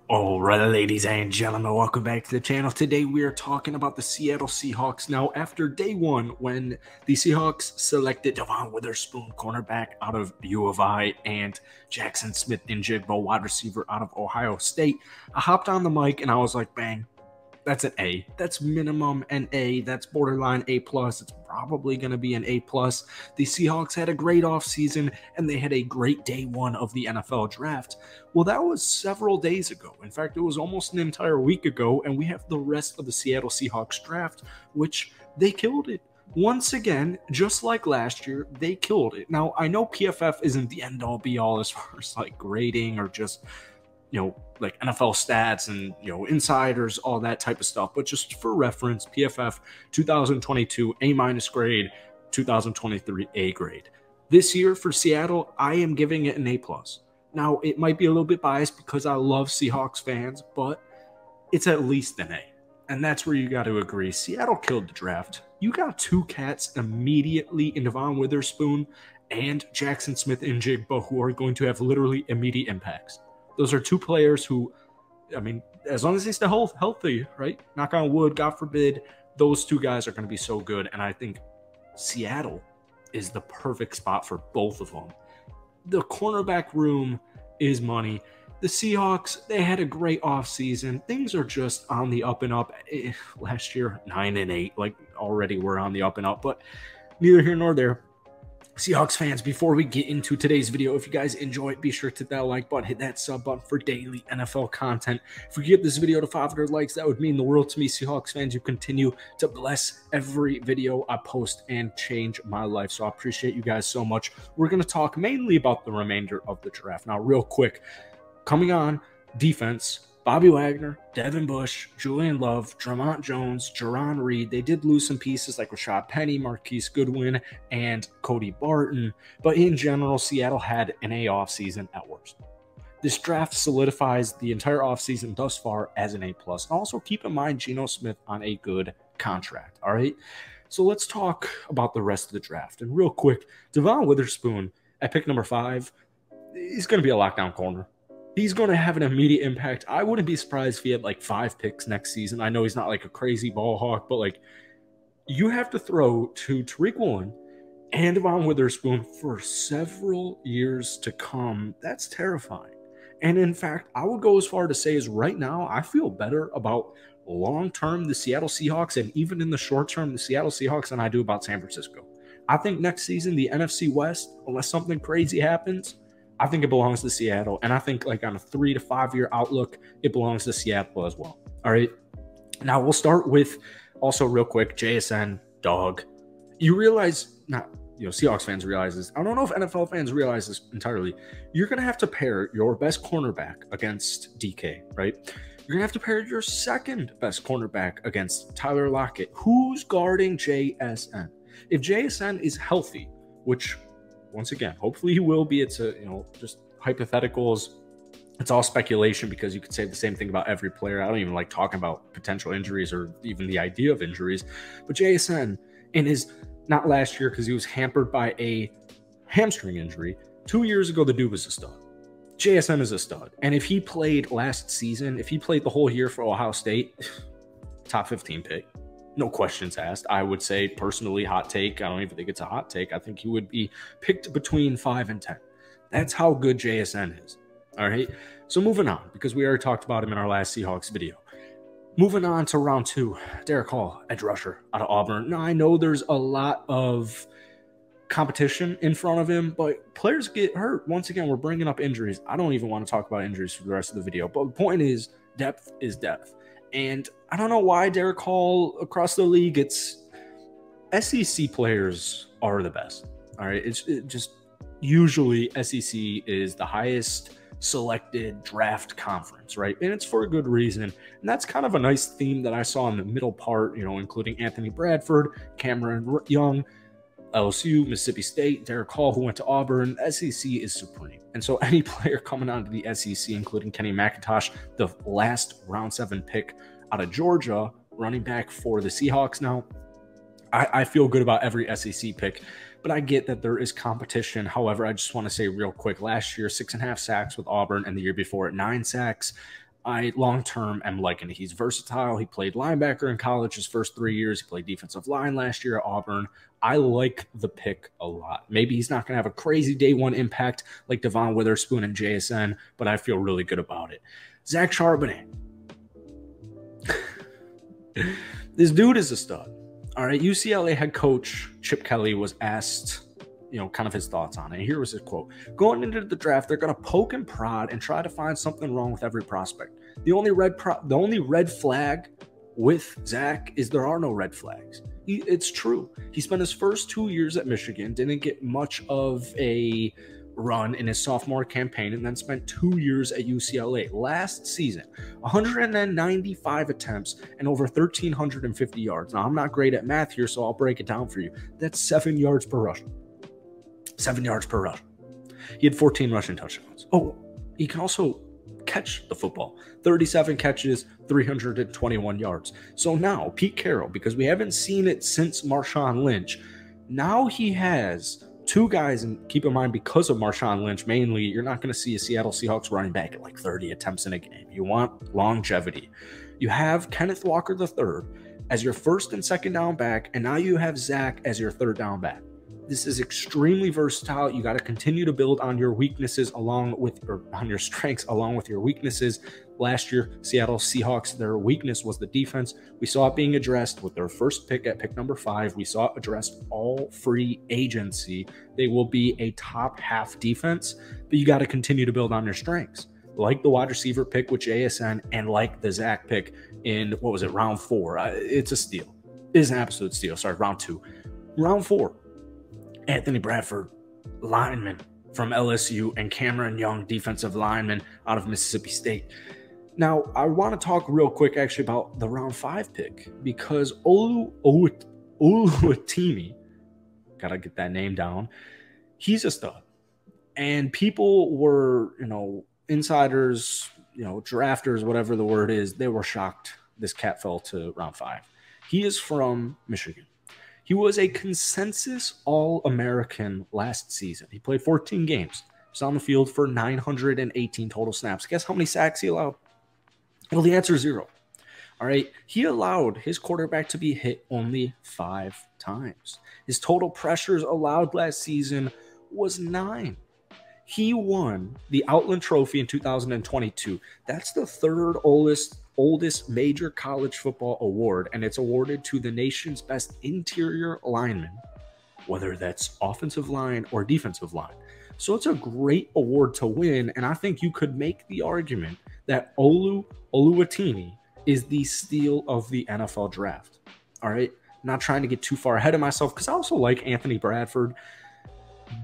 All right, ladies and gentlemen, welcome back to the channel. Today we are talking about the Seattle Seahawks. Now, after day one, when the Seahawks selected Devon Witherspoon, cornerback out of U of I, and Jackson Smith-Njigba, wide receiver out of Ohio State, I hopped on the mic and I was like, bang, that's an A. That's minimum an A. That's borderline A+. It's probably going to be an A+. The Seahawks had a great offseason, and they had a great day one of the NFL draft. Well, that was several days ago. In fact, it was almost an entire week ago, and we have the rest of the Seattle Seahawks draft, which they killed it. Once again, just like last year, they killed it. Now, I know PFF isn't the end-all be-all as far as like grading or just like NFL stats and, insiders, all that type of stuff. But just for reference, PFF 2022 A- grade, 2023 A grade. This year for Seattle, I am giving it an A+. Now, it might be a little bit biased because I love Seahawks fans, but it's at least an A. And that's where you got to agree. Seattle killed the draft. You got two cats immediately in Devon Witherspoon and Jackson Smith-Njigba who are going to have literally immediate impacts. Those are two players who, I mean, as long as they stay healthy, right? Knock on wood, God forbid, those two guys are going to be so good. And I think Seattle is the perfect spot for both of them. The cornerback room is money. The Seahawks, they had a great offseason. Things are just on the up and up. Last year, 9-8, like already we're on the up and up, but neither here nor there. Seahawks fans, before we get into today's video, if you guys enjoy it, be sure to hit that like button, hit that sub button for daily NFL content. If we get this video to 500 likes, that would mean the world to me. Seahawks fans, you continue to bless every video I post and change my life. So I appreciate you guys so much. We're going to talk mainly about the remainder of the draft. Now, real quick, coming on defense, Bobby Wagner, Devin Bush, Julian Love, Dramont Jones, Jerron Reed. They did lose some pieces like Rashad Penny, Marquise Goodwin, and Cody Barton. But in general, Seattle had an A offseason at worst. This draft solidifies the entire offseason thus far as an A+. And also keep in mind Geno Smith on a good contract, all right? So let's talk about the rest of the draft. And real quick, Devon Witherspoon at pick number 5, he's going to be a lockdown corner. He's going to have an immediate impact. I wouldn't be surprised if he had like 5 picks next season. I know he's not like a crazy ball hawk, but like you have to throw to Tariq Woolen and Devon Witherspoon for several years to come. That's terrifying. And in fact, I would go as far to say is right now, I feel better about long-term the Seattle Seahawks and even in the short term the Seattle Seahawks than I do about San Francisco. I think next season, the NFC West, unless something crazy happens, I think it belongs to Seattle, and I think like on a 3 to 5 year outlook, it belongs to Seattle as well. All right. Now we'll start with also real quick, JSN, dog. You realize, Seahawks fans realize this. I don't know if NFL fans realize this entirely. You're going to have to pair your best cornerback against DK, right? You're going to have to pair your second best cornerback against Tyler Lockett. Who's guarding JSN? If JSN is healthy, which once again, hopefully he will be. It's just hypotheticals. It's all speculation because you could say the same thing about every player. I don't even like talking about potential injuries or even the idea of injuries. But JSN, in his, not last year because he was hampered by a hamstring injury. 2 years ago, the dude was a stud. JSN is a stud. And if he played last season, if he played the whole year for Ohio State, top 15 pick. No questions asked. I would say personally, hot take. I don't even think it's a hot take. I think he would be picked between 5 and 10. That's how good JSN is. All right. So moving on, because we already talked about him in our last Seahawks video. Moving on to round 2, Derek Hall, edge rusher out of Auburn. Now I know there's a lot of competition in front of him, but players get hurt. Once again, we're bringing up injuries. I don't even want to talk about injuries for the rest of the video, but the point is depth is depth. And I don't know why Derek Hall across the league, it's SEC players are the best. All right. It's just usually SEC is the highest selected draft conference, right? And it's for a good reason. And that's kind of a nice theme that I saw in the middle part, including Anthony Bradford, Cameron Young, LSU, Mississippi State, Derek Hall, who went to Auburn. SEC is supreme. And so any player coming onto the SEC, including Kenny McIntosh, the last round 7 pick out of Georgia, running back for the Seahawks now, I feel good about every SEC pick, but I get that there is competition. However, I just want to say real quick, last year, 6.5 sacks with Auburn, and the year before, 9 sacks. I long-term am liking it. He's versatile. He played linebacker in college his first 3 years. He played defensive line last year at Auburn. I like the pick a lot. Maybe he's not going to have a crazy day one impact like Devon Witherspoon and JSN, but I feel really good about it. Zach Charbonnet. This dude is a stud. All right, UCLA head coach Chip Kelly was asked, kind of his thoughts on it. And here was his quote. Going into the draft, they're going to poke and prod and try to find something wrong with every prospect. The only red flag with Zach is there are no red flags. It's true. He spent his first 2 years at Michigan, didn't get much of a run in his sophomore campaign, and then spent 2 years at UCLA. Last season, 195 attempts and over 1,350 yards. Now, I'm not great at math here, so I'll break it down for you. That's 7 yards per rush. 7 yards per rush. He had 14 rushing touchdowns. Oh, he can also catch the football. 37 catches, 321 yards. So now, Pete Carroll, because we haven't seen it since Marshawn Lynch, now he has two guys, and keep in mind, because of Marshawn Lynch, mainly, you're not going to see a Seattle Seahawks running back at like 30 attempts in a game. You want longevity. You have Kenneth Walker III as your first and second down back, and now you have Zach as your third down back. This is extremely versatile. You got to continue to build on your weaknesses on your strengths along with your weaknesses. Last year, Seattle Seahawks, their weakness was the defense. We saw it being addressed with their first pick at pick number 5. We saw it addressed all free agency. They will be a top half defense, but you got to continue to build on your strengths. Like the wide receiver pick with JSN and like the Zach pick in, round 4. It's a steal. It is an absolute steal. Sorry, round 2. Round 4. Anthony Bradford, lineman from LSU, and Cameron Young, defensive lineman out of Mississippi State. Now, I want to talk real quick actually about the round 5 pick, because Oluwatimi, gotta get that name down, he's a stud. And people were, insiders, drafters, whatever the word is, they were shocked this cat fell to round 5. He is from Michigan. He was a consensus All-American last season. He played 14 games. He was on the field for 918 total snaps. Guess how many sacks he allowed? Well, the answer is 0. All right. He allowed his quarterback to be hit only 5 times. His total pressures allowed last season was 9. He won the Outland Trophy in 2022. That's the third oldest major college football award, and it's awarded to the nation's best interior lineman, whether that's offensive line or defensive line. So it's a great award to win, and I think you could make the argument that Oluwatimi is the steal of the NFL draft. All right? Not trying to get too far ahead of myself, because I also like Anthony Bradford.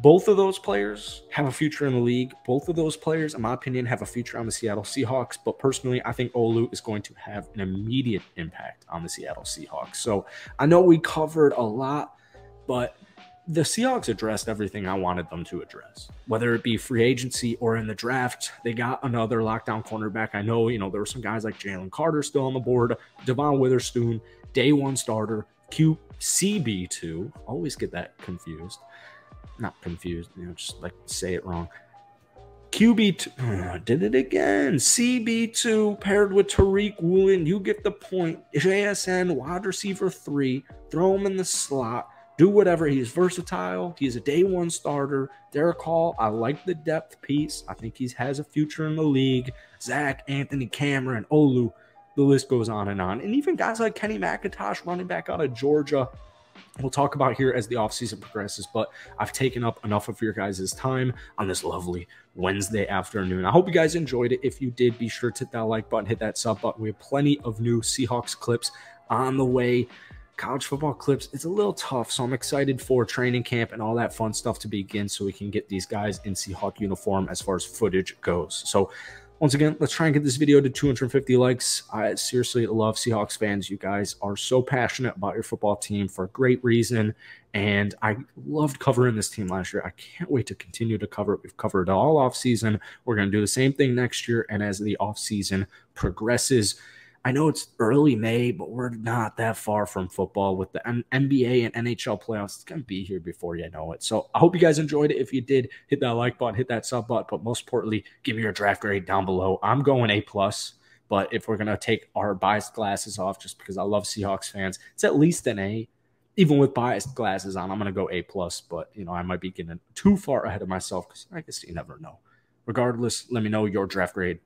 Both of those players have a future in the league. Both of those players, in my opinion, have a future on the Seattle Seahawks. But personally, I think Olu is going to have an immediate impact on the Seattle Seahawks. So I know we covered a lot, but the Seahawks addressed everything I wanted them to address. Whether it be free agency or in the draft, they got another lockdown cornerback. I know, there were some guys like Jalen Carter still on the board, Devon Witherspoon, day one starter, CB2. Always get that confused. Not confused, just like say it wrong. QB2, did it again. CB2 paired with Tariq Woolen. You get the point. JSN, wide receiver 3. Throw him in the slot. Do whatever. He's versatile. He's a day one starter. Derek Hall, I like the depth piece. I think he has a future in the league. Zach, Anthony, Cameron, Olu. The list goes on. And even guys like Kenny McIntosh, running back out of Georgia, we'll talk about here as the offseason progresses, but I've taken up enough of your guys' time on this lovely Wednesday afternoon. I hope you guys enjoyed it. If you did, be sure to hit that like button, hit that sub button. We have plenty of new Seahawks clips on the way. College football clips, it's a little tough, so I'm excited for training camp and all that fun stuff to begin so we can get these guys in Seahawk uniform as far as footage goes. So once again, let's try and get this video to 250 likes. I seriously love Seahawks fans. You guys are so passionate about your football team for a great reason, and I loved covering this team last year. I can't wait to continue to cover it. We've covered it all offseason. We're going to do the same thing next year, and as the offseason progresses, I know it's early May, but we're not that far from football with the NBA and NHL playoffs. It's going to be here before you know it. So I hope you guys enjoyed it. If you did, hit that like button, hit that sub button, but most importantly, give me your draft grade down below. I'm going A+. But if we're going to take our biased glasses off, just because I love Seahawks fans, it's at least an A. Even with biased glasses on, I'm going to go A+, but, I might be getting too far ahead of myself because I guess you never know. Regardless, let me know your draft grade.